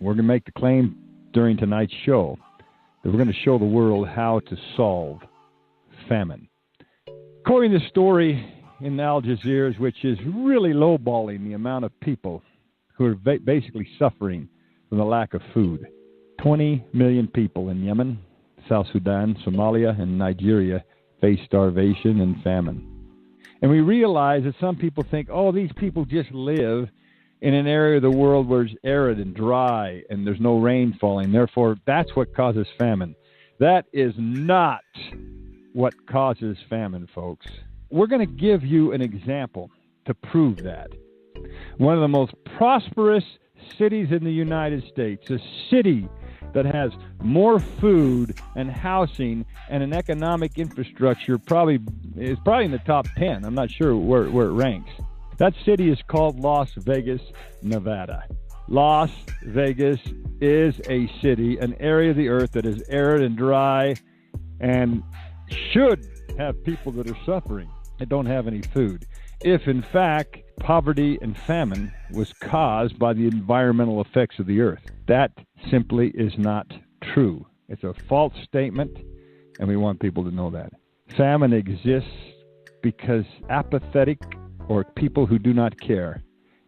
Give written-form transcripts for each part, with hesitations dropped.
We're going to make the claim during tonight's show that we're going to show the world how to solve famine. According to the story in Al Jazeera, which is really lowballing the amount of people who are basically suffering from the lack of food. 20 million people in Yemen, South Sudan, Somalia, and Nigeria face starvation and famine. And we realize that some people think, oh, these people just live in an area of the world where it's arid and dry and there's no rain falling. Therefore, that's what causes famine. That is not what causes famine, folks. We're going to give you an example to prove that. One of the most prosperous cities in the United States, a city that has more food and housing and an economic infrastructure, is probably in the top 10. I'm not sure where it ranks. That city is called Las Vegas, Nevada. Las Vegas is a city, an area of the earth that is arid and dry and should have people that are suffering that don't have any food. If, in fact, poverty and famine was caused by the environmental effects of the earth. That simply is not true. It's a false statement, and we want people to know that. Famine exists because apathetic or people who do not care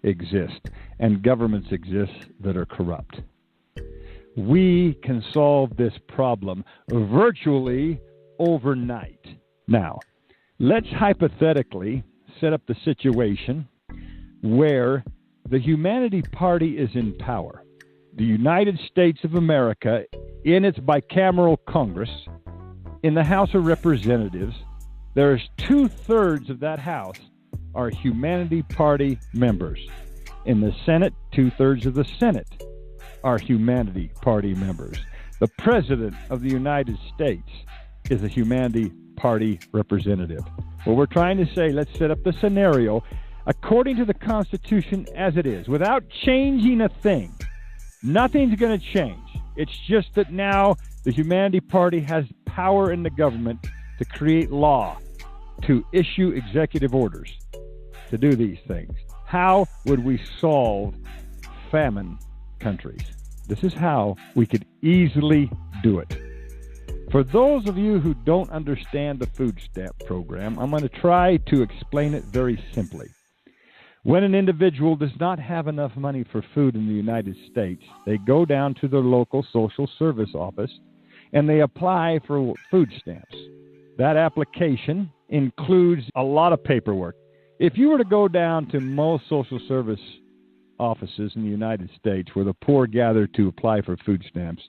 exist, and governments exist that are corrupt. We can solve this problem virtually overnight. Now, let's hypothetically set up the situation where the Humanity Party is in power. The United States of America, in its bicameral Congress, in the House of Representatives, there's 2/3 of that House are Humanity Party members. In the Senate, 2/3 of the Senate are Humanity Party members. The President of the United States is a Humanity Party representative. What we're trying to say, let's set up the scenario according to the Constitution as it is, without changing a thing. Nothing's going to change. It's just that now the Humanity Party has power in the government to create law, to issue executive orders, to do these things. How would we solve famine countries? This is how we could easily do it. For those of you who don't understand the food stamp program, I'm going to try to explain it very simply. When an individual does not have enough money for food in the United States, they go down to their local social service office and they apply for food stamps. That application includes a lot of paperwork. If you were to go down to most social service offices in the United States where the poor gather to apply for food stamps,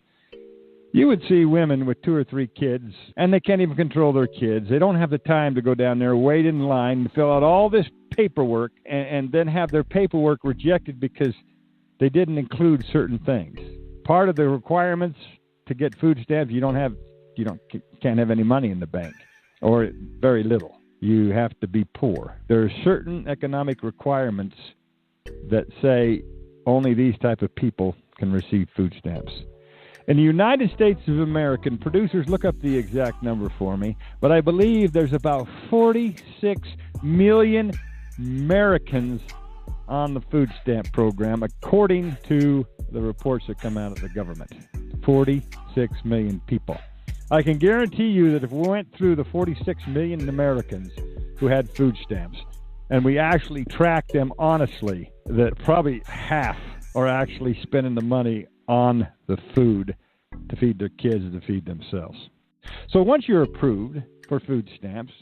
you would see women with 2 or 3 kids, and they can't even control their kids. They don't have the time to go down there, wait in line, and fill out all this paperwork, and then have their paperwork rejected because they didn't include certain things. Part of the requirements to get food stamps, you can't have any money in the bank, or very little. You have to be poor. There are certain economic requirements that say only these type of people can receive food stamps. In the United States of America, producers, look up the exact number for me, but I believe there's about 46 million Americans on the food stamp program, according to the reports that come out of the government. 46 million people. I can guarantee you that if we went through the 46 million Americans who had food stamps, and we actually tracked them honestly, that probably half are actually spending the money on the food to feed their kids and to feed themselves. So once you're approved for food stamps,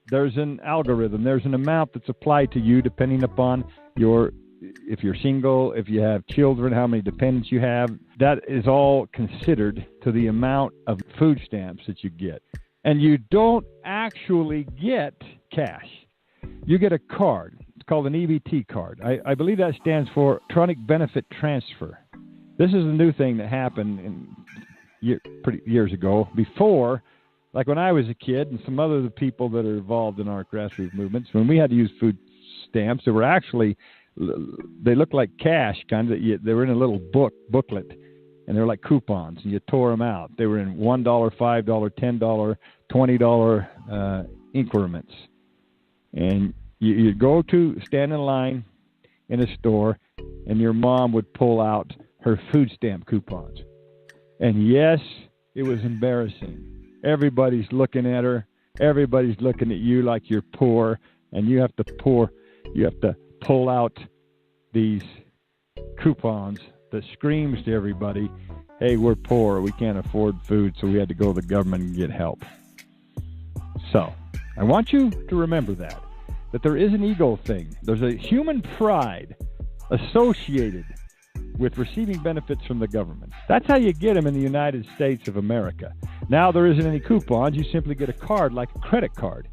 there's an algorithm. There's an amount that's applied to you depending upon if you're single, if you have children, how many dependents you have. That is all considered to the amount of food stamps that you get. And you don't actually get cash. You get a card. It's called an EBT card. I believe that stands for Electronic Benefit Transfer. This is a new thing that happened years ago. Before, like when I was a kid and some other people that are involved in our grassroots movements, when we had to use food stamps, they looked like cash, kind of. They were in a little booklet, and they were like coupons, and you tore them out. They were in $1, $5, $10, $20 increments. And you'd stand in line in a store, and your mom would pull out her food stamp coupons. And yes, it was embarrassing. Everybody's looking at her. Everybody's looking at you like you're poor, and you have to pull out these coupons that screams to everybody, hey, we're poor, we can't afford food, so we had to go to the government and get help. So, I want you to remember that there is an ego thing. There's a human pride associated with receiving benefits from the government. That's how you get them in the United States of America. Now there isn't any coupons. You simply get a card like a credit card.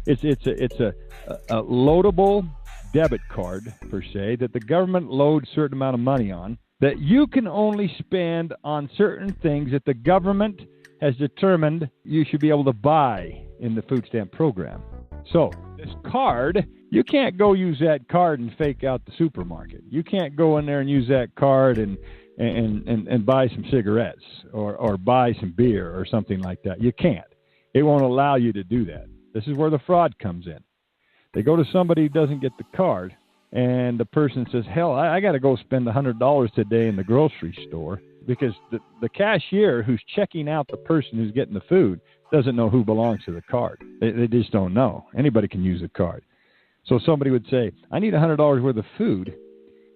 It's a loadable debit card, per se, that the government loads a certain amount of money on, that you can only spend on certain things that the government has determined you should be able to buy in the food stamp program. So this card, you can't go use that card and fake out the supermarket. You can't go in there and use that card and buy some cigarettes or buy some beer or something like that. You can't. It won't allow you to do that. This is where the fraud comes in. They go to somebody who doesn't get the card, and the person says, hell, I got to go spend $100 today in the grocery store, because the cashier who's checking out the person who's getting the food doesn't know who belongs to the card. They just don't know. Anybody can use the card. So somebody would say, I need $100 worth of food.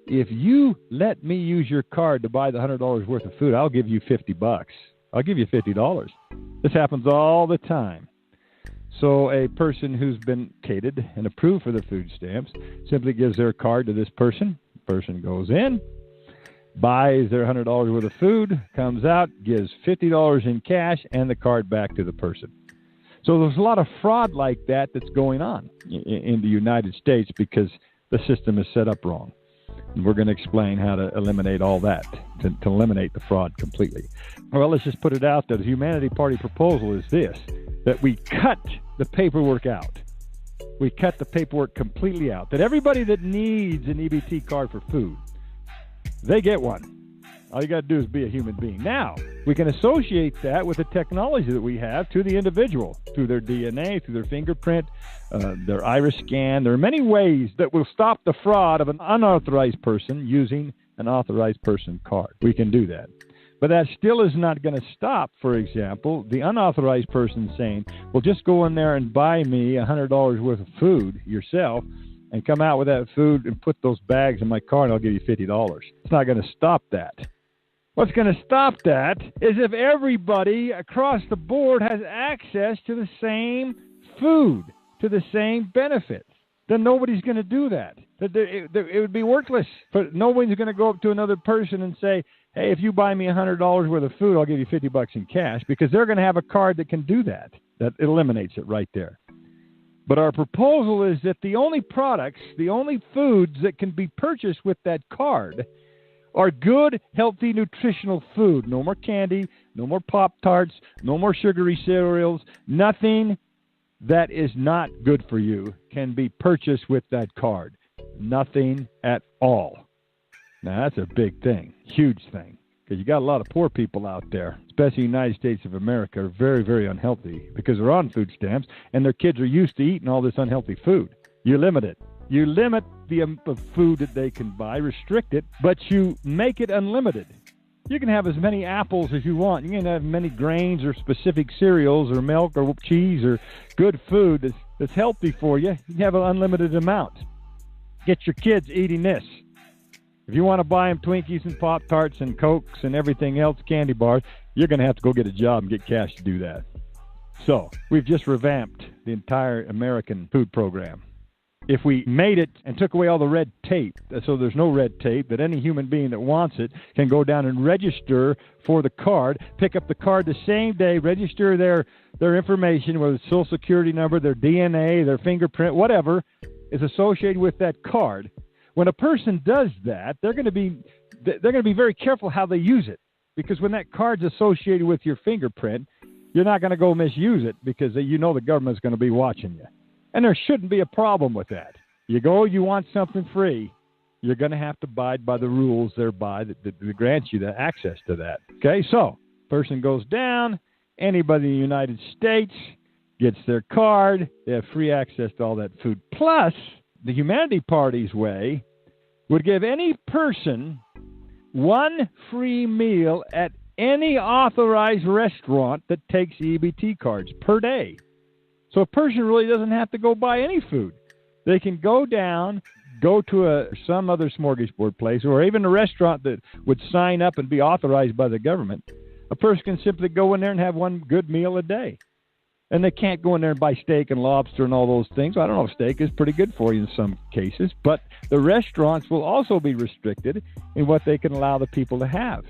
If you let me use your card to buy the $100 worth of food, I'll give you $50. I'll give you $50. This happens all the time. So a person who's been catered and approved for the food stamps simply gives their card to this person. The person goes in, buys their $100 worth of food, comes out, gives $50 in cash, and the card back to the person. So there's a lot of fraud like that that's going on in the United States because the system is set up wrong. And we're going to explain how to eliminate all that, to eliminate the fraud completely. Well, let's just put it out there. The Humanity Party proposal is this, that we cut the paperwork out. We cut the paperwork completely out. That everybody that needs an EBT card for food, they get one. All you got to do is be a human being. Now, we can associate that with the technology that we have to the individual, through their DNA, through their fingerprint, their iris scan. There are many ways that will stop the fraud of an unauthorized person using an authorized person card. We can do that. But that still is not going to stop, for example, the unauthorized person saying, well, just go in there and buy me $100 worth of food yourself and come out with that food and put those bags in my car and I'll give you $50. It's not going to stop that. What's going to stop that is if everybody across the board has access to the same food, to the same benefits. Then nobody's going to do that. It would be worthless. But nobody's going to go up to another person and say, hey, if you buy me $100 worth of food, I'll give you $50 in cash, because they're going to have a card that can do that. That eliminates it right there. But our proposal is that the only products, the only foods that can be purchased with that card are good, healthy, nutritional food. No more candy, no more Pop-Tarts, no more sugary cereals. Nothing that is not good for you can be purchased with that card. Nothing at all. Now, that's a big thing, huge thing, because you got a lot of poor people out there, especially in the United States of America, are very, very unhealthy because they're on food stamps and their kids are used to eating all this unhealthy food. You limit it. You limit the amount of food that they can buy, restrict it, but you make it unlimited. You can have as many apples as you want. You can have many grains or specific cereals or milk or cheese or good food that's healthy for you. You can have an unlimited amount. Get your kids eating this. If you want to buy them Twinkies and Pop-Tarts and Cokes and everything else, candy bars, you're going to have to go get a job and get cash to do that. So we've just revamped the entire American food program. If we made it and took away all the red tape, so there's no red tape, that any human being that wants it can go down and register for the card, pick up the card the same day, register their information, whether it's Social Security number, their DNA, their fingerprint, whatever is associated with that card. When a person does that, they're going to be very careful how they use it, because when that card's associated with your fingerprint, you're not going to go misuse it because you know the government's going to be watching you. And there shouldn't be a problem with that. You go, you want something free, you're going to have to abide by the rules thereby that grants you the access to that. Okay, so person goes down, anybody in the United States gets their card, they have free access to all that food. Plus, the Humanity Party's way would give any person one free meal at any authorized restaurant that takes EBT cards per day. So a person really doesn't have to go buy any food. They can go to some other smorgasbord place, or even a restaurant that would sign up and be authorized by the government. A person can simply go in there and have one good meal a day. And they can't go in there and buy steak and lobster and all those things. I don't know if steak is pretty good for you in some cases, but the restaurants will also be restricted in what they can allow the people to have.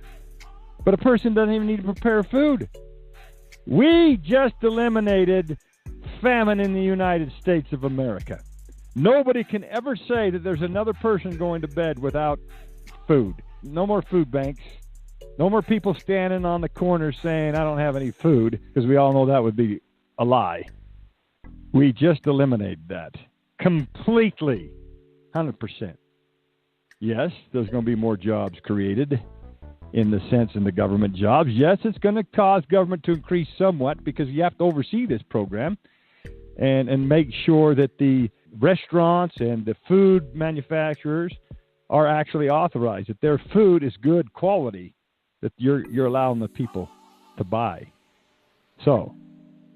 But a person doesn't even need to prepare food. We just eliminated famine in the United States of America. Nobody can ever say that there's another person going to bed without food. No more food banks. No more people standing on the corner saying, I don't have any food, because we all know that would be a lie. We just eliminated that completely, 100%. Yes, there's going to be more jobs created in the sense in the government jobs. Yes, it's going to cause government to increase somewhat because you have to oversee this program and make sure that the restaurants and the food manufacturers are actually authorized, that their food is good quality, that you're allowing the people to buy. So,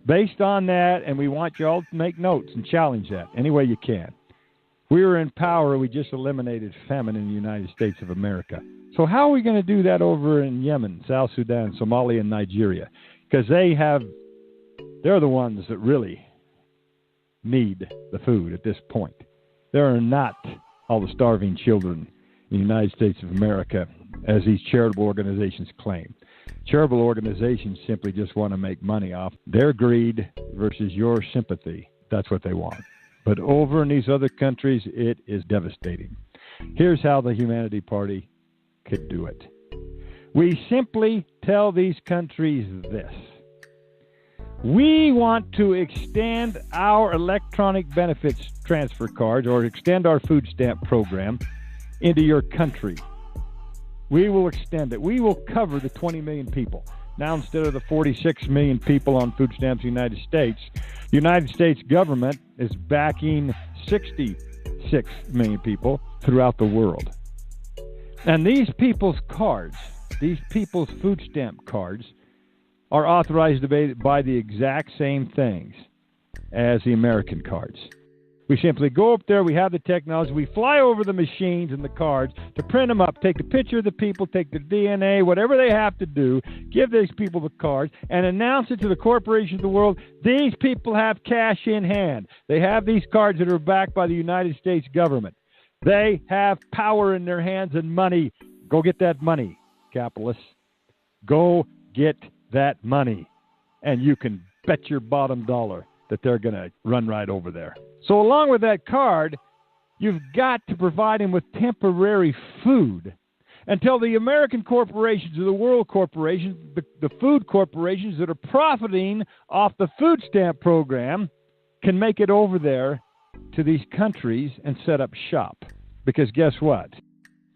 based on that, and we want you all to make notes and challenge that any way you can. We were in power, we just eliminated famine in the United States of America. So how are we going to do that over in Yemen, South Sudan, Somalia, and Nigeria? Because they're the ones that really need the food at this point. There are not all the starving children in the United States of America, as these charitable organizations claim. Charitable organizations simply just want to make money off their greed versus your sympathy. That's what they want. But over in these other countries, it is devastating. Here's how the Humanity Party could do it. We simply tell these countries this. We want to extend our electronic benefits transfer cards or extend our food stamp program into your country. We will extend it. We will cover the 20 million people. Now, instead of the 46 million people on food stamps in the United States, the United States government is backing 66 million people throughout the world. And these people's cards, these people's food stamp cards, are authorized by the exact same things as the American cards. We simply go up there, we have the technology, we fly over the machines and the cards to print them up, take a picture of the people, take the DNA, whatever they have to do, give these people the cards, and announce it to the corporations of the world. These people have cash in hand. They have these cards that are backed by the United States government. They have power in their hands and money. Go get that money, capitalists. Go get that money. And you can bet your bottom dollar that they're going to run right over there. So along with that card, you've got to provide them with temporary food until the American corporations or the world corporations, the food corporations that are profiting off the food stamp program can make it over there to these countries and set up shop. Because guess what?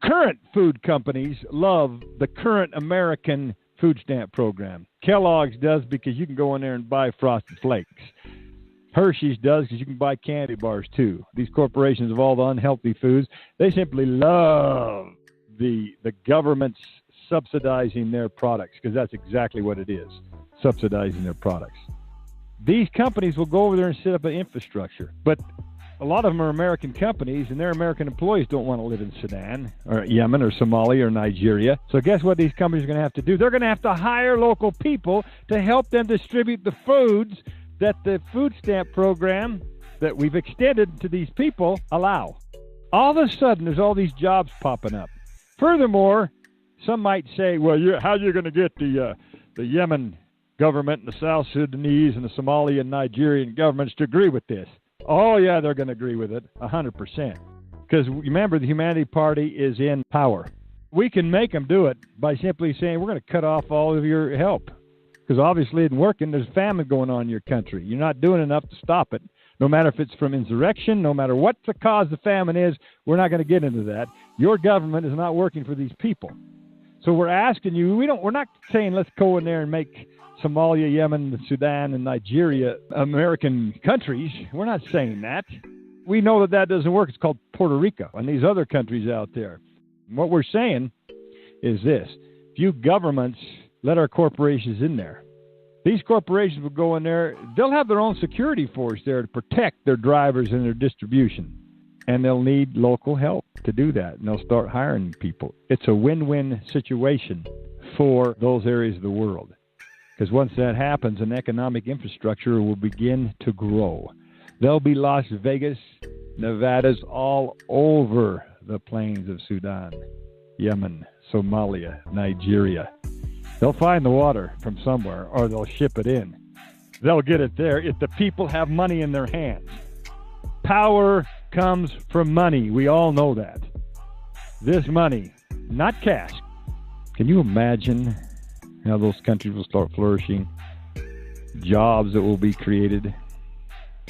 Current food companies love the current American food stamp program. Kellogg's does because you can go in there and buy Frosted Flakes. Hershey's does because you can buy candy bars too. These corporations of all the unhealthy foods, they simply love the government's subsidizing their products, because that's exactly what it is, subsidizing their products. These companies will go over there and set up an infrastructure, but a lot of them are American companies, and their American employees don't want to live in Sudan or Yemen or Somalia or Nigeria. So guess what these companies are going to have to do? They're going to have to hire local people to help them distribute the foods that the food stamp program that we've extended to these people allow. All of a sudden, there's all these jobs popping up. Furthermore, some might say, well, how are you going to get the Yemen government and the South Sudanese and the Somali and Nigerian governments to agree with this? Oh, yeah, they're going to agree with it 100%. Because remember, the Humanity Party is in power. We can make them do it by simply saying, we're going to cut off all of your help. Because obviously it isn't working. There's famine going on in your country. You're not doing enough to stop it. No matter if it's from insurrection, no matter what the cause of famine is, we're not going to get into that. Your government is not working for these people. So we're asking you, we're not saying let's go in there and make Somalia, Yemen, Sudan, and Nigeria American countries. We're not saying that. We know that doesn't work. It's called Puerto Rico and these other countries out there. What we're saying is this. Few governments let our corporations in there. These corporations will go in there. They'll have their own security force there to protect their drivers and their distribution. And they'll need local help to do that. And they'll start hiring people. It's a win-win situation for those areas of the world. Because once that happens, an economic infrastructure will begin to grow. There'll be Las Vegas, Nevadas all over the plains of Sudan, Yemen, Somalia, Nigeria. They'll find the water from somewhere, or they'll ship it in. They'll get it there if the people have money in their hands. Power comes from money. We all know that. This money, not cash. Can you imagine how those countries will start flourishing? Jobs that will be created.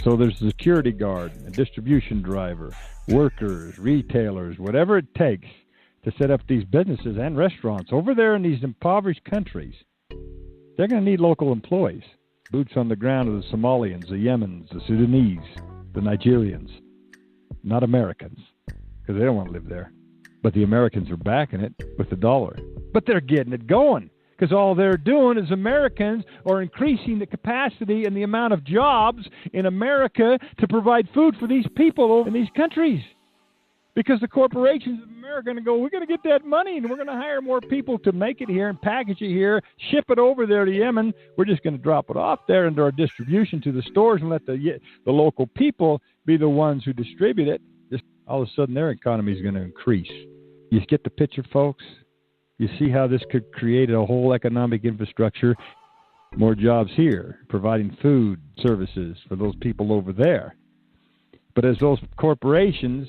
So there's a security guard, a distribution driver, workers, retailers, whatever it takes to set up these businesses and restaurants over there in these impoverished countries. They're going to need local employees, boots on the ground of the Somalians, the Yemens, the Sudanese, the Nigerians, not Americans, because they don't want to live there. But the Americans are backing it with the dollar. But they're getting it going, because all they're doing is Americans are increasing the capacity and the amount of jobs in America to provide food for these people in these countries. Because the corporations of America are going to go, we're going to get that money, and we're going to hire more people to make it here and package it here, ship it over there to Yemen. We're just going to drop it off there into our distribution to the stores and let the local people be the ones who distribute it. Just all of a sudden, their economy is going to increase. You get the picture, folks? You see how this could create a whole economic infrastructure, more jobs here, providing food services for those people over there. But as those corporations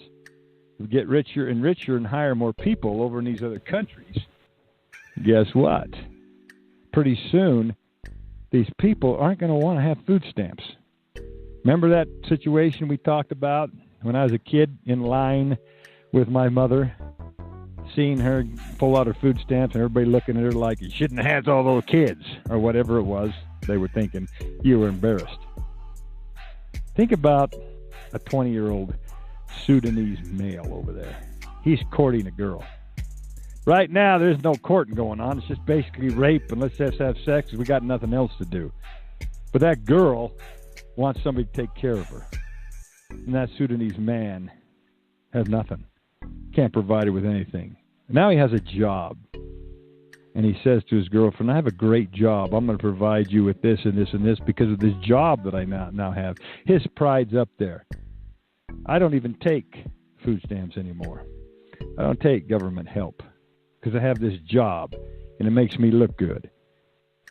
get richer and hire more people over in these other countries, guess what? Pretty soon, these people aren't going to want to have food stamps. Remember that situation we talked about when I was a kid in line with my mother, seeing her pull out her food stamps and everybody looking at her like, you shouldn't have had all those kids, or whatever it was they were thinking. You were embarrassed. Think about a 20-year-old Sudanese male over there. He's courting a girl. Right now, there's no courting going on. It's just basically rape, and let's just have sex because we got nothing else to do. But that girl wants somebody to take care of her. And that Sudanese man has nothing. Can't provide her with anything. Now he has a job. And he says to his girlfriend, I have a great job. I'm going to provide you with this and this and this because of this job that I now have. His pride's up there. I don't even take food stamps anymore. I don't take government help because I have this job and it makes me look good.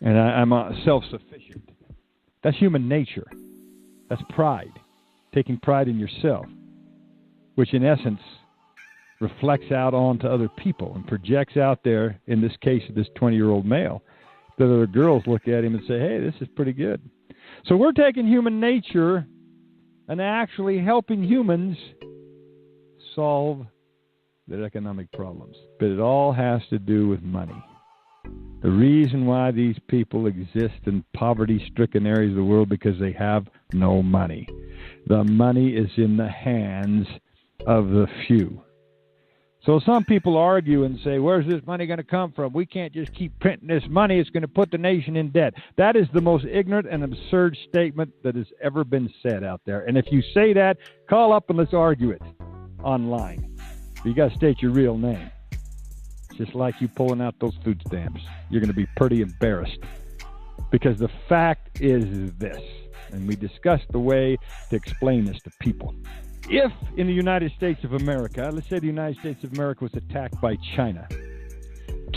And I'm self-sufficient. That's human nature. That's pride. Taking pride in yourself, which in essence reflects out onto other people and projects out there, in this case of this 20-year-old male, that other girls look at him and say, hey, this is pretty good. So we're taking human nature and actually helping humans solve their economic problems. But it all has to do with money. The reason why these people exist in poverty-stricken areas of the world because they have no money. The money is in the hands of the few. So some people argue and say, where's this money going to come from? We can't just keep printing this money. It's going to put the nation in debt. That is the most ignorant and absurd statement that has ever been said out there. And if you say that, call up and let's argue it online. You got to state your real name. It's just like you pulling out those food stamps. You're going to be pretty embarrassed. Because the fact is this, and we discussed the way to explain this to people. If in the United States of America, let's say the United States of America was attacked by China,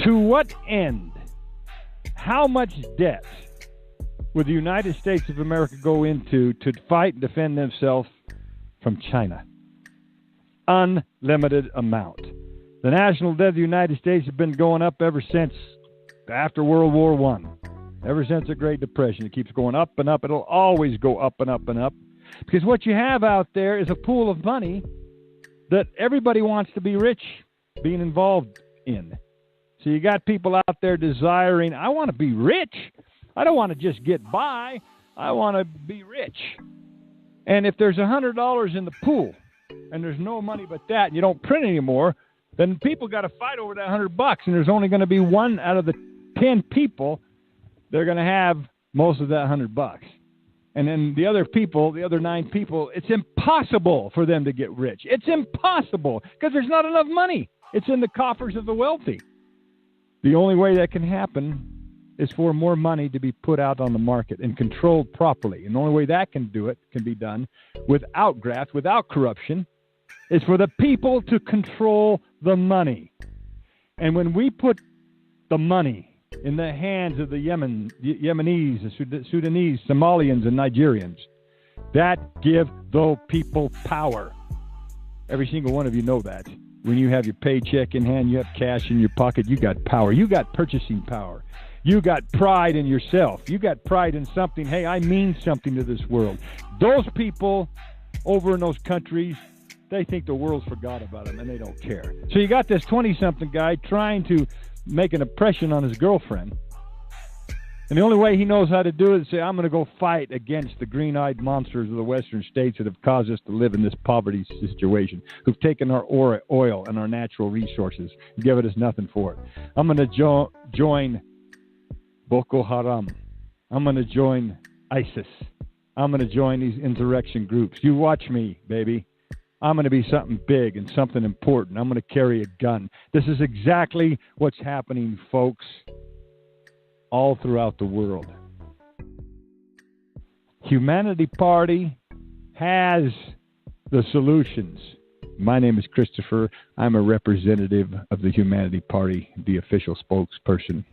to what end, how much debt would the United States of America go into to fight and defend themselves from China? Unlimited amount. The national debt of the United States has been going up ever since after World War I. Ever since the Great Depression, it keeps going up and up. It'll always go up and up and up. Because what you have out there is a pool of money that everybody wants to be rich, being involved in. So you got people out there desiring, I want to be rich. I don't want to just get by. I want to be rich. And if there's $100 in the pool and there's no money but that and you don't print anymore, then people got to fight over that $100, and there's only going to be one out of the 10 people that are going to have most of that $100. And then the other people, the other 9 people, it's impossible for them to get rich. It's impossible because there's not enough money. It's in the coffers of the wealthy. The only way that can happen is for more money to be put out on the market and controlled properly. And the only way that can be done without graft, without corruption, is for the people to control the money. And when we put the money in the hands of the Yemenis, the Sudanese, Somalians, and Nigerians, that give those people power. Every single one of you know that. When you have your paycheck in hand, you have cash in your pocket, you got power. You got purchasing power. You got pride in yourself. You got pride in something. Hey, I mean something to this world. Those people over in those countries, they think the world's forgot about them, and they don't care. So you got this 20-something guy trying to make an impression on his girlfriend. And the only way he knows how to do it is say, I'm going to go fight against the green-eyed monsters of the western states that have caused us to live in this poverty situation, who've taken our oil and our natural resources and given us nothing for it. I'm going to join Boko Haram. I'm going to join ISIS. I'm going to join these insurrection groups. You watch me, baby. I'm going to be something big and something important. I'm going to carry a gun. This is exactly what's happening, folks, all throughout the world. Humanity Party has the solutions. My name is Christopher. I'm a representative of the Humanity Party, the official spokesperson.